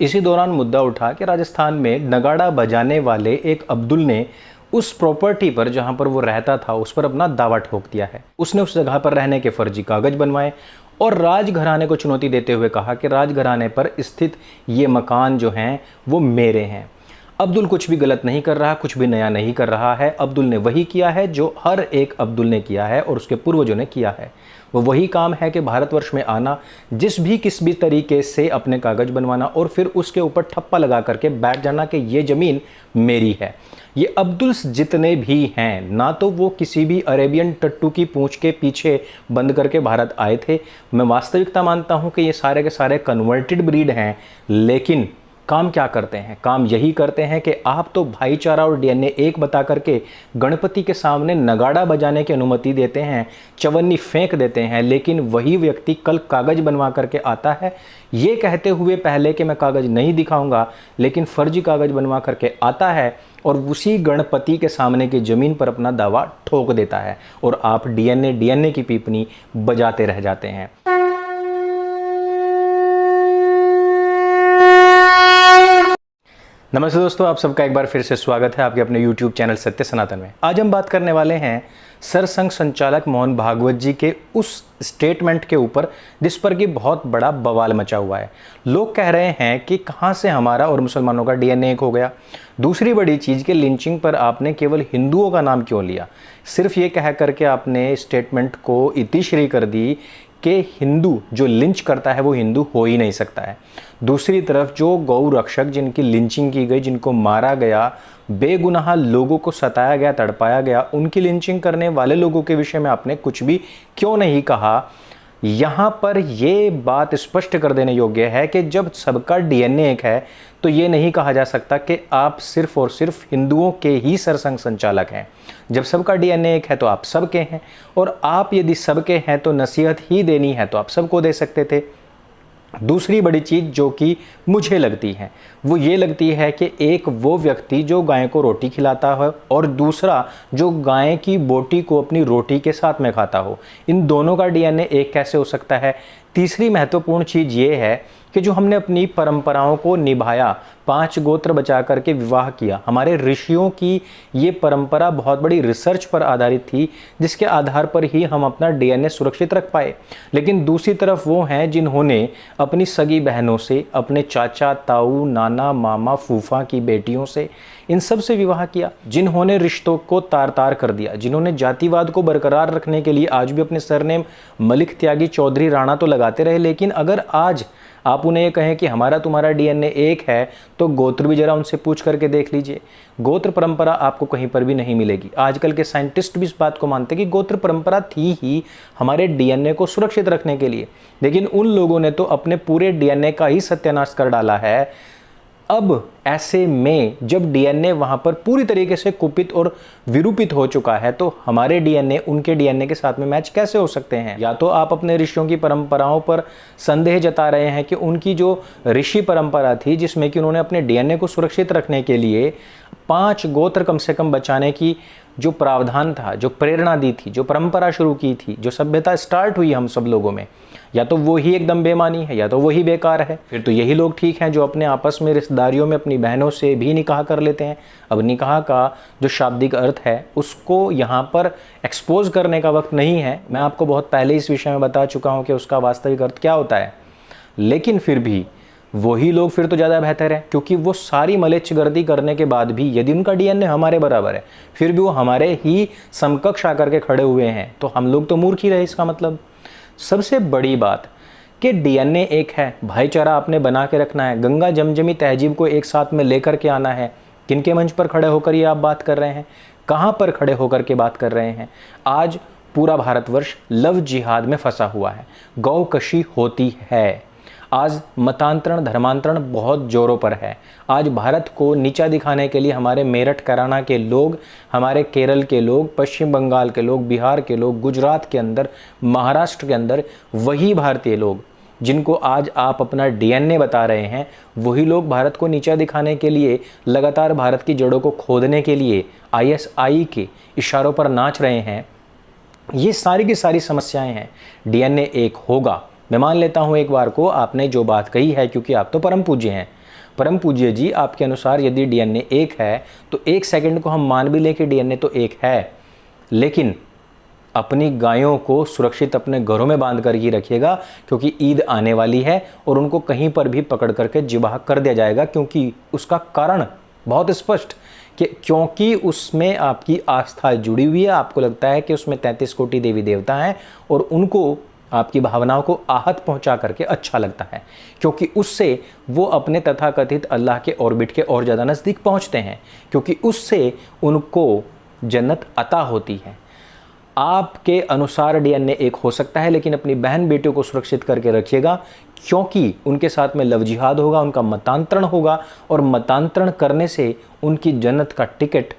इसी दौरान मुद्दा उठा कि राजस्थान में नगाड़ा बजाने वाले एक अब्दुल ने उस प्रॉपर्टी पर जहां पर वो रहता था उस पर अपना दावा ठोक दिया है। उसने उस जगह पर रहने के फर्जी कागज बनवाए और राजघराने को चुनौती देते हुए कहा कि राजघराने पर स्थित ये मकान जो हैं वो मेरे हैं। अब्दुल कुछ भी गलत नहीं कर रहा, कुछ भी नया नहीं कर रहा है। अब्दुल ने वही किया है जो हर एक अब्दुल ने किया है और उसके पूर्वजों ने किया है। वो वही काम है कि भारतवर्ष में आना, किस भी तरीके से अपने कागज बनवाना और फिर उसके ऊपर ठप्पा लगा करके बैठ जाना कि ये ज़मीन मेरी है। ये अब्दुल्स जितने भी हैं, ना तो वो किसी भी अरेबियन टट्टू की पूंछ के पीछे बंद करके भारत आए थे। मैं वास्तविकता मानता हूँ कि ये सारे के सारे कन्वर्टेड ब्रीड हैं, लेकिन काम क्या करते हैं? काम यही करते हैं कि आप तो भाईचारा और डीएनए एक बता करके गणपति के सामने नगाड़ा बजाने की अनुमति देते हैं, चवन्नी फेंक देते हैं, लेकिन वही व्यक्ति कल कागज बनवा करके आता है ये कहते हुए पहले कि मैं कागज नहीं दिखाऊंगा, लेकिन फर्जी कागज बनवा करके आता है और उसी गणपति के सामने की ज़मीन पर अपना दावा ठोक देता है और आप डीएनए की पीपनी बजाते रह जाते हैं। नमस्ते दोस्तों, आप सबका एक बार फिर से स्वागत है आपके अपने YouTube चैनल सत्य सनातन में। आज हम बात करने वाले हैं सरसंघ संचालक मोहन भागवत जी के उस स्टेटमेंट के ऊपर जिस पर कि बहुत बड़ा बवाल मचा हुआ है। लोग कह रहे हैं कि कहां से हमारा और मुसलमानों का डीएनए एक हो गया। दूसरी बड़ी चीज़ कि लिंचिंग पर आपने केवल हिंदुओं का नाम क्यों लिया? सिर्फ ये कह करके आपने स्टेटमेंट को इतिश्री कर दी कि हिंदू जो लिंच करता है वो हिंदू हो ही नहीं सकता है। दूसरी तरफ जो गौ रक्षक जिनकी लिंचिंग की गई, जिनको मारा गया, बेगुनाह लोगों को सताया गया, तड़पाया गया, उनकी लिंचिंग करने वाले लोगों के विषय में आपने कुछ भी क्यों नहीं कहा? यहाँ पर ये बात स्पष्ट कर देने योग्य है कि जब सबका डीएनए एक है तो ये नहीं कहा जा सकता कि आप सिर्फ और सिर्फ हिंदुओं के ही सरसंघ संचालक हैं। जब सबका डीएनए एक है तो आप सबके हैं, और आप यदि सबके हैं तो नसीहत ही देनी है तो आप सबको दे सकते थे। दूसरी बड़ी चीज़ जो कि मुझे लगती है वो ये लगती है कि एक वो व्यक्ति जो गाय को रोटी खिलाता है और दूसरा जो गाय की बोटी को अपनी रोटी के साथ में खाता हो, इन दोनों का डीएनए एक कैसे हो सकता है? तीसरी महत्वपूर्ण चीज़ ये है कि जो हमने अपनी परंपराओं को निभाया, 5 गोत्र बचा करके विवाह किया, हमारे ऋषियों की ये परंपरा बहुत बड़ी रिसर्च पर आधारित थी जिसके आधार पर ही हम अपना डीएनए सुरक्षित रख पाए। लेकिन दूसरी तरफ वो हैं जिन्होंने अपनी सगी बहनों से, अपने चाचा, ताऊ, नाना, मामा, फूफा की बेटियों से, इन सब से विवाह किया, जिन्होंने रिश्तों को तार तार कर दिया, जिन्होंने जातिवाद को बरकरार रखने के लिए आज भी अपने सरनेम मलिक, त्यागी, चौधरी, राणा तो लगाते रहे। लेकिन अगर आज आप उन्हें ये कहें कि हमारा तुम्हारा डीएनए एक है तो गोत्र भी जरा उनसे पूछ करके देख लीजिए। गोत्र परंपरा आपको कहीं पर भी नहीं मिलेगी। आजकल के साइंटिस्ट भी इस बात को मानते हैं कि गोत्र परंपरा थी ही हमारे डीएनए को सुरक्षित रखने के लिए, लेकिन उन लोगों ने तो अपने पूरे डीएनए का ही सत्यानाश कर डाला है। अब ऐसे में जब डीएनए वहां पर पूरी तरीके से कुपित और विरूपित हो चुका है तो हमारे डीएनए उनके डीएनए के साथ में मैच कैसे हो सकते हैं? या तो आप अपने ऋषियों की परंपराओं पर संदेह जता रहे हैं कि उनकी जो ऋषि परंपरा थी जिसमें कि उन्होंने अपने डीएनए को सुरक्षित रखने के लिए 5 गोत्र कम से कम बचाने की जो प्रावधान था, जो प्रेरणा दी थी, जो परंपरा शुरू की थी, जो सभ्यता स्टार्ट हुई हम सब लोगों में, या तो वो ही एकदम बेमानी है या तो वही बेकार है। फिर तो यही लोग ठीक हैं जो अपने आपस में रिश्तेदारियों में अपनी बहनों से भी निकाह कर लेते हैं। अब निकाह का जो शाब्दिक अर्थ है उसको यहाँ पर एक्सपोज करने का वक्त नहीं है। मैं आपको बहुत पहले इस विषय में बता चुका हूँ कि उसका वास्तविक अर्थ क्या होता है, लेकिन फिर भी वही लोग फिर तो ज़्यादा बेहतर है, क्योंकि वो सारी मलेच्छगर्दी करने के बाद भी यदि उनका डीएनए हमारे बराबर है फिर भी वो हमारे ही समकक्ष आकर के खड़े हुए हैं तो हम लोग तो मूर्ख ही रहे। इसका मतलब सबसे बड़ी बात कि डीएनए एक है, भाईचारा आपने बना के रखना है, गंगा जमजमी तहजीब को एक साथ में लेकर के आना है। किनके मंच पर खड़े होकर ये आप बात कर रहे हैं? कहाँ पर खड़े होकर के बात कर रहे हैं? आज पूरा भारतवर्ष लव जिहाद में फंसा हुआ है, गौकशी होती है। आज मतांतरण, धर्मांतरण बहुत जोरों पर है। आज भारत को नीचा दिखाने के लिए हमारे मेरठ, कराना के लोग, हमारे केरल के लोग, पश्चिम बंगाल के लोग, बिहार के लोग, गुजरात के अंदर, महाराष्ट्र के अंदर, वही भारतीय लोग जिनको आज आप अपना डीएनए बता रहे हैं, वही लोग भारत को नीचा दिखाने के लिए लगातार भारत की जड़ों को खोदने के लिए आईएसआई के इशारों पर नाच रहे हैं। ये सारी की सारी समस्याएं हैं। डीएनए एक होगा, मैं मान लेता हूं एक बार को आपने जो बात कही है, क्योंकि आप तो परम पूज्य हैं, परम पूज्य जी, आपके अनुसार यदि डीएनए एक है तो 1 सेकंड को हम मान भी लें कि डीएनए तो एक है, लेकिन अपनी गायों को सुरक्षित अपने घरों में बांध कर ही रखिएगा, क्योंकि ईद आने वाली है और उनको कहीं पर भी पकड़ करके ज़िबह कर दिया जाएगा। क्योंकि उसका कारण बहुत स्पष्ट कि क्योंकि उसमें आपकी आस्था जुड़ी हुई है, आपको लगता है कि उसमें 33 कोटि देवी देवता हैं और उनको आपकी भावनाओं को आहत पहुंचा करके अच्छा लगता है, क्योंकि उससे वो अपने तथाकथित अल्लाह के ऑर्बिट के और ज़्यादा नज़दीक पहुंचते हैं, क्योंकि उससे उनको जन्नत अता होती है। आपके अनुसार डीएनए एक हो सकता है, लेकिन अपनी बहन बेटियों को सुरक्षित करके रखिएगा, क्योंकि उनके साथ में लव जिहाद होगा, उनका मतांतरण होगा और मतांतरण करने से उनकी जन्नत का टिकट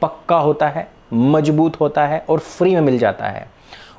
पक्का होता है, मजबूत होता है और फ्री में मिल जाता है।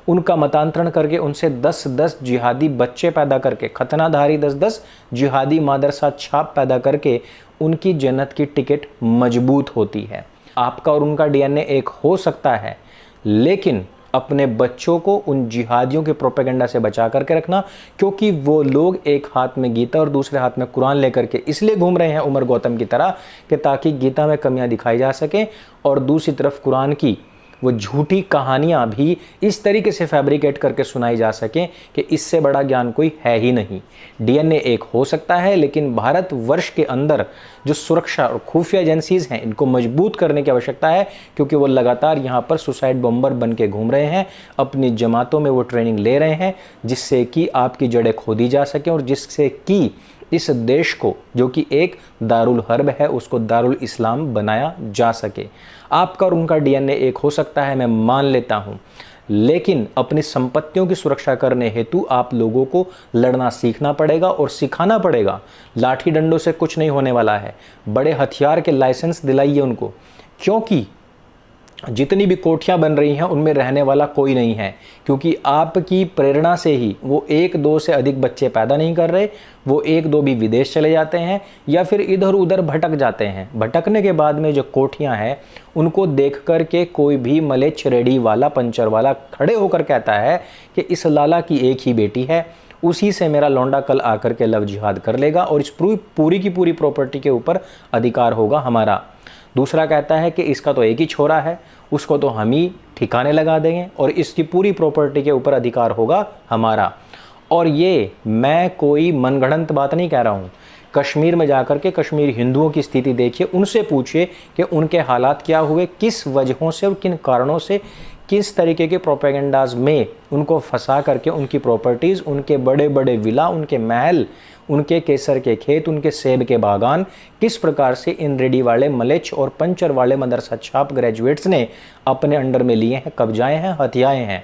उनका मतांतरण करके उनसे 10-10 जिहादी बच्चे पैदा करके, खतनाधारी 10-10 जिहादी मादरसा छाप पैदा करके उनकी जन्नत की टिकट मजबूत होती है। आपका और उनका डीएनए एक हो सकता है, लेकिन अपने बच्चों को उन जिहादियों के प्रोपेगेंडा से बचा करके रखना, क्योंकि वो लोग एक हाथ में गीता और दूसरे हाथ में कुरान लेकर के इसलिए घूम रहे हैं उमर गौतम की तरह कि ताकि गीता में कमियां दिखाई जा सकें और दूसरी तरफ कुरान की वो झूठी कहानियां भी इस तरीके से फैब्रिकेट करके सुनाई जा सकें कि इससे बड़ा ज्ञान कोई है ही नहीं। डीएनए एक हो सकता है, लेकिन भारतवर्ष के अंदर जो सुरक्षा और खुफिया एजेंसीज हैं इनको मजबूत करने की आवश्यकता है, क्योंकि वो लगातार यहाँ पर सुसाइड बॉम्बर बन के घूम रहे हैं, अपनी जमातों में वो ट्रेनिंग ले रहे हैं जिससे कि आपकी जड़ें खोदी जा सकें और जिससे कि इस देश को, जो कि एक दारुल हर्ब है, उसको दारुल इस्लाम बनाया जा सके। आपका और उनका डीएनए एक हो सकता है, मैं मान लेता हूँ, लेकिन अपनी संपत्तियों की सुरक्षा करने हेतु आप लोगों को लड़ना सीखना पड़ेगा और सिखाना पड़ेगा। लाठी डंडों से कुछ नहीं होने वाला है, बड़े हथियार के लाइसेंस दिलाइए उनको, क्योंकि जितनी भी कोठियां बन रही हैं उनमें रहने वाला कोई नहीं है, क्योंकि आपकी प्रेरणा से ही वो 1-2 से अधिक बच्चे पैदा नहीं कर रहे, वो 1-2 भी विदेश चले जाते हैं या फिर इधर उधर भटक जाते हैं। भटकने के बाद में जो कोठियां हैं उनको देख कर के कोई भी मलेच्छ रेडी वाला, पंचर वाला खड़े होकर कहता है कि इस लाला की एक ही बेटी है, उसी से मेरा लौंडा कल आकर के लव जिहाद कर लेगा और इस पूरी की पूरी प्रॉपर्टी के ऊपर अधिकार होगा हमारा। दूसरा कहता है कि इसका तो एक ही छोरा है, उसको तो हम ही ठिकाने लगा देंगे और इसकी पूरी प्रॉपर्टी के ऊपर अधिकार होगा हमारा। और ये मैं कोई मनगढ़ंत बात नहीं कह रहा हूँ। कश्मीर में जाकर के कश्मीर हिंदुओं की स्थिति देखिए, उनसे पूछिए कि उनके हालात क्या हुए, किस वजहों से और किन कारणों से, किस तरीके के प्रोपेगेंडाज में उनको फंसा करके उनकी प्रॉपर्टीज़, उनके बड़े बड़े विला, उनके महल, उनके केसर के खेत, उनके सेब के बागान किस प्रकार से इन रेडी वाले मलेच्छ और पंचर वाले मदरसा छाप ग्रेजुएट्स ने अपने अंडर में लिए हैं, कब्जाए हैं, हथियाए हैं।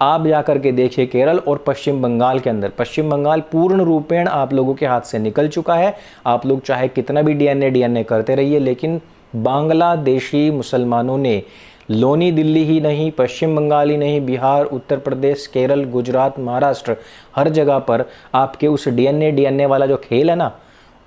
आप जाकर के देखिए केरल और पश्चिम बंगाल के अंदर, पश्चिम बंगाल पूर्ण रूपेण आप लोगों के हाथ से निकल चुका है। आप लोग चाहे कितना भी डीएनए करते रहिए, लेकिन बांग्लादेशी मुसलमानों ने लोनी दिल्ली ही नहीं, पश्चिम बंगाल ही नहीं, बिहार, उत्तर प्रदेश, केरल, गुजरात, महाराष्ट्र, हर जगह पर आपके उस डीएनए वाला जो खेल है ना,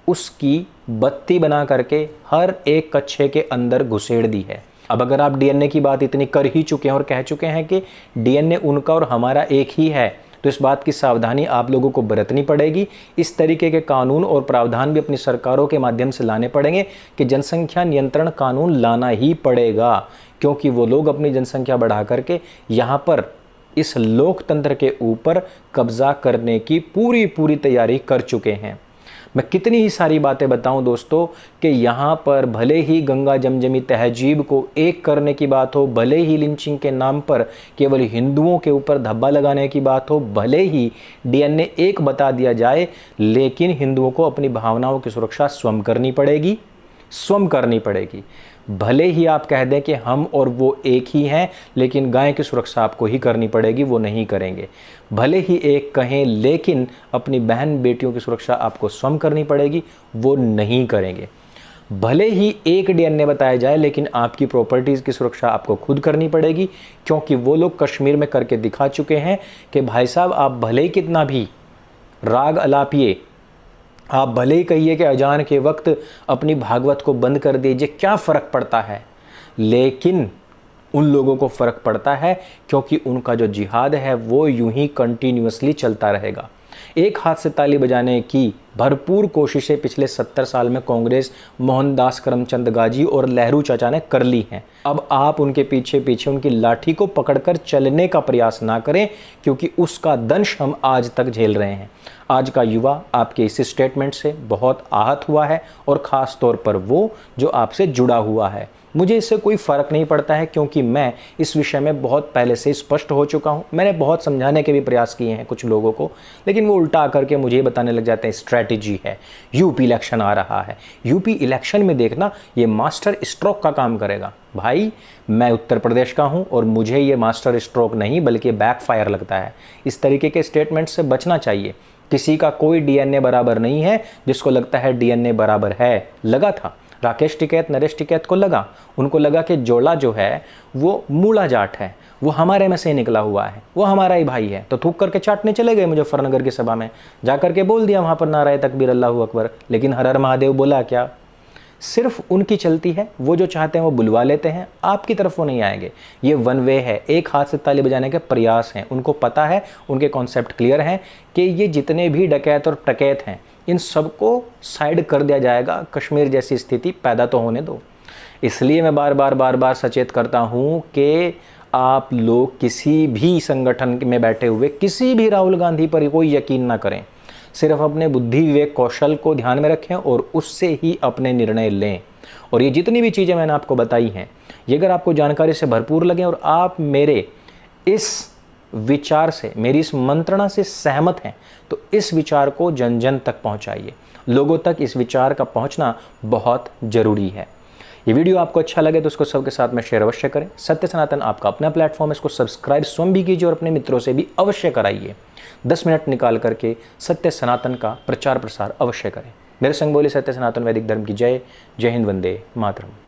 उसकी बत्ती बना करके हर एक कच्छे के अंदर घुसेड़ दी है। अब अगर आप डीएनए की बात इतनी कर ही चुके हैं और कह चुके हैं कि डीएनए उनका और हमारा एक ही है, तो इस बात की सावधानी आप लोगों को बरतनी पड़ेगी। इस तरीके के कानून और प्रावधान भी अपनी सरकारों के माध्यम से लाने पड़ेंगे कि जनसंख्या नियंत्रण कानून लाना ही पड़ेगा, क्योंकि वो लोग अपनी जनसंख्या बढ़ा करके यहाँ पर इस लोकतंत्र के ऊपर कब्जा करने की पूरी तैयारी कर चुके हैं। मैं कितनी ही सारी बातें बताऊं दोस्तों कि यहाँ पर भले ही गंगा जमजमी तहजीब को एक करने की बात हो, भले ही लिंचिंग के नाम पर केवल हिंदुओं के ऊपर धब्बा लगाने की बात हो, भले ही डीएनए एक बता दिया जाए, लेकिन हिंदुओं को अपनी भावनाओं की सुरक्षा स्वयं करनी पड़ेगी। भले ही आप कह दें कि हम और वो एक ही हैं, लेकिन गाय की सुरक्षा आपको ही करनी पड़ेगी, वो नहीं करेंगे। भले ही एक कहें, लेकिन अपनी बहन बेटियों की सुरक्षा आपको स्वयं करनी पड़ेगी, वो नहीं करेंगे। भले ही एक डीएनए बताया जाए, लेकिन आपकी प्रॉपर्टीज़ की सुरक्षा आपको खुद करनी पड़ेगी, क्योंकि वो लोग कश्मीर में करके दिखा चुके हैं कि भाई साहब आप भले ही कितना भी राग अलापिए, आप भले ही कहिए कि अजान के वक्त अपनी भागवत को बंद कर दीजिए, क्या फ़र्क पड़ता है, लेकिन उन लोगों को फ़र्क पड़ता है, क्योंकि उनका जो जिहाद है वो यूं ही कंटिन्यूसली चलता रहेगा। एक हाथ से ताली बजाने की भरपूर कोशिशें पिछले 70 साल में कांग्रेस, मोहनदास करमचंद गांधी और नेहरू चाचा ने कर ली हैं। अब आप उनके पीछे पीछे उनकी लाठी को पकड़कर चलने का प्रयास ना करें, क्योंकि उसका दंश हम आज तक झेल रहे हैं। आज का युवा आपके इस स्टेटमेंट से बहुत आहत हुआ है, और ख़ास तौर पर वो जो आपसे जुड़ा हुआ है। मुझे इससे कोई फ़र्क नहीं पड़ता है, क्योंकि मैं इस विषय में बहुत पहले से स्पष्ट हो चुका हूँ। मैंने बहुत समझाने के भी प्रयास किए हैं कुछ लोगों को, लेकिन वो उल्टा आकर के मुझे बताने लग जाते हैं स्ट्रैटेजी है, यूपी इलेक्शन आ रहा है। यूपी इलेक्शन में देखना ये मास्टर स्ट्रोक का काम करेगा। भाई, मैं उत्तर प्रदेश का हूँ और मुझे ये मास्टर स्ट्रोक नहीं बल्कि बैकफायर लगता है। इस तरीके के स्टेटमेंट से बचना चाहिए। किसी का कोई डीएनए बराबर नहीं है। जिसको लगता है डीएनए बराबर है, लगा था राकेश टिकैत, नरेश टिकैत को लगा, उनको लगा कि जोला जो है वो मूला जाट है, वो हमारे में से निकला हुआ है, वो हमारा ही भाई है, तो थूक करके चाटने चले गए मुजफ्फरनगर की सभा में। जा करके बोल दिया वहाँ पर नाराए तकबीर अल्लाहू अकबर, लेकिन हर हर महादेव बोला क्या? सिर्फ उनकी चलती है, वो जो चाहते हैं वो बुलवा लेते हैं, आपकी तरफ वो नहीं आएंगे। ये वन वे है, एक हाथ से ताली बजाने के प्रयास हैं। उनको पता है, उनके कॉन्सेप्ट क्लियर हैं कि ये जितने भी डकैत और टकैत हैं इन सबको साइड कर दिया जाएगा। कश्मीर जैसी स्थिति पैदा तो होने दो। इसलिए मैं बार बार सचेत करता हूँ कि आप लोग किसी भी संगठन में बैठे हुए किसी भी राहुल गांधी पर कोई यकीन ना करें। सिर्फ अपने बुद्धि विवेक कौशल को ध्यान में रखें और उससे ही अपने निर्णय लें। और ये जितनी भी चीज़ें मैंने आपको बताई हैं, ये अगर आपको जानकारी से भरपूर लगे और आप मेरे इस विचार से, मेरी इस मंत्रणा से सहमत हैं, तो इस विचार को जन जन तक पहुंचाइए। लोगों तक इस विचार का पहुंचना बहुत ज़रूरी है। ये वीडियो आपको अच्छा लगे तो उसको सबके साथ में शेयर अवश्य करें। सत्य सनातन आपका अपना प्लेटफॉर्म, इसको सब्सक्राइब स्वयं भी कीजिए और अपने मित्रों से भी अवश्य कराइए। 10 मिनट निकाल करके सत्य सनातन का प्रचार प्रसार अवश्य करें। मेरे संग बोले सत्य सनातन वैदिक धर्म की जय। जय हिंद, वंदे मातरम।